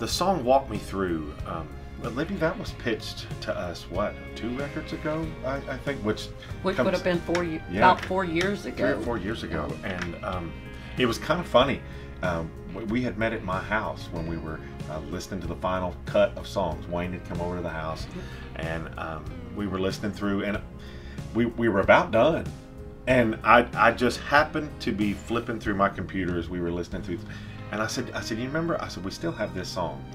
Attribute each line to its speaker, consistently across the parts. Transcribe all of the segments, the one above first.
Speaker 1: The song "Walk Me Through," Libby, that was pitched to us, what, 2 records ago, I think, which
Speaker 2: would have been about 4 years ago.
Speaker 1: 3 or 4 years ago, and it was kind of funny. We had met at my house when we were listening to the final cut of songs. Wayne had come over to the house, and we were listening through, and we were about done. And I just happened to be flipping through my computer as we were listening through, and I said, you remember? I said, we still have this song.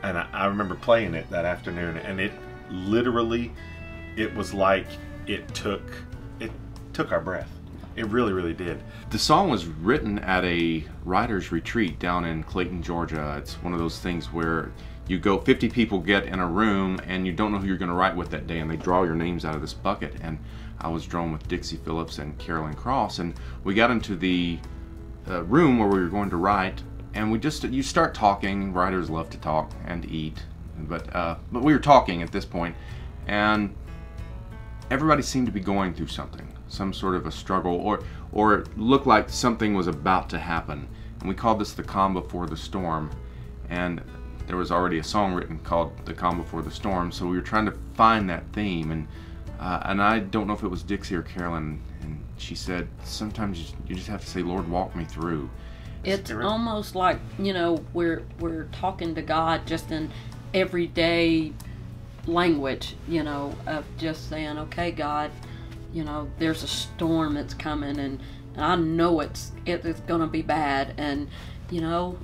Speaker 1: And I remember playing it that afternoon, and it literally, it was like it took our breath. It really, really did.
Speaker 3: The song was written at a writer's retreat down in Clayton, Georgia. It's one of those things where you go, 50 people get in a room and you don't know who you're going to write with that day, and they draw your names out of this bucket. And I was drawn with Dixie Phillips and Carolyn Cross, and we got into the room where we were going to write, and you start talking. Writers love to talk and eat, but we were talking at this point, and everybody seemed to be going through something, some sort of a struggle, or it looked like something was about to happen. And we called this the calm before the storm, and there was already a song written called the calm before the storm, so we were trying to find that theme, and I don't know if it was Dixie or Carolyn, and she said, sometimes you just have to say, Lord, walk me through.
Speaker 2: It's almost like, you know, we're talking to God just in everyday language, you know, of just saying, okay, God, you know, there's a storm that's coming, and I know it's going to be bad, and, you know,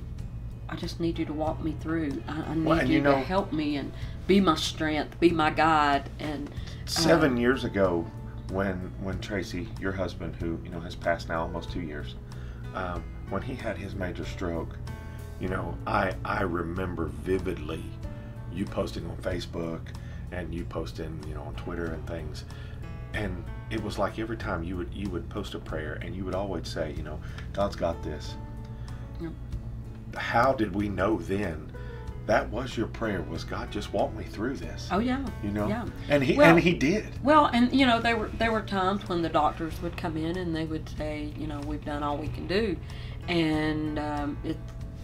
Speaker 2: I just need you to walk me through. I need you to help me and be my strength, be my guide. And
Speaker 1: 7 years ago, when Tracy, your husband, who, you know, has passed now almost 2 years, when he had his major stroke, you know, I remember vividly you posting on Facebook and you posting, you know, on Twitter and things, and it was like every time you would post a prayer, and you would always say, you know, God's got this.
Speaker 2: Yep.
Speaker 1: How did we know then that was your prayer, was God, just walk me through this?
Speaker 2: Oh yeah,
Speaker 1: you know,
Speaker 2: yeah.
Speaker 1: And he did.
Speaker 2: Well, and you know, there were times when the doctors would come in and they would say, you know, we've done all we can do, and it's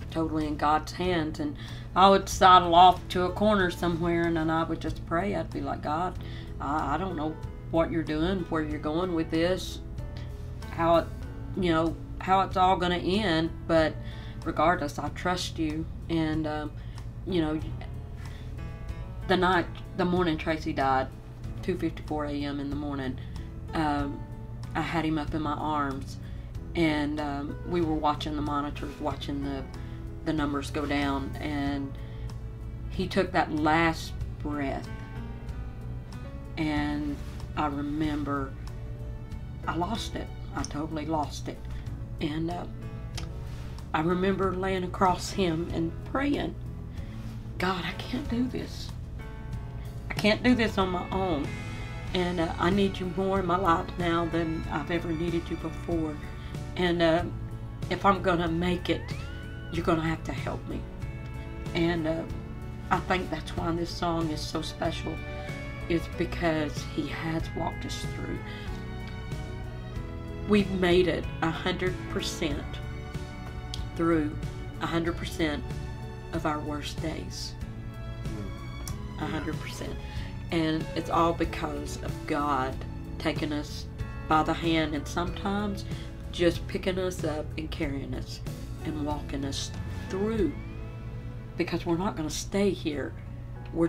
Speaker 2: totally in God's hands. And I would sidle off to a corner somewhere, and then I would just pray. I'd be like, God, I don't know what you're doing, where you're going with this, how it's all going to end, but regardless, I trust you. And you know, the morning Tracy died, 2:54 a.m. in the morning, I had him up in my arms, and we were watching the monitors, watching the numbers go down, and he took that last breath, and I remember I lost it. I totally lost it. And I remember laying across him and praying, God, I can't do this. I can't do this on my own. And I need you more in my life now than I've ever needed you before. And if I'm going to make it, you're going to have to help me. And I think that's why this song is so special. It's because he has walked us through. We've made it 100% through 100% of our worst days. 100%. And it's all because of God taking us by the hand, and sometimes just picking us up and carrying us and walking us through. Because we're not going to stay here. We're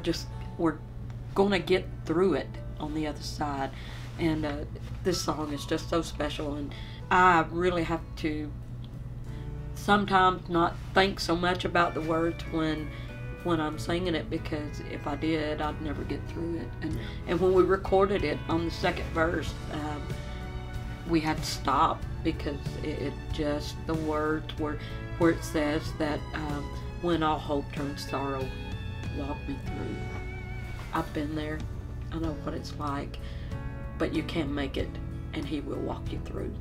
Speaker 2: going to get through it on the other side. And this song is just so special, and I really have to sometimes not think so much about the words when I'm singing it, because if I did, I'd never get through it. And when we recorded it on the second verse, we had to stop, because it just, the words were where it says that when all hope turns sorrow, walk me through. I've been there. I know what it's like, but you can make it, and he will walk you through.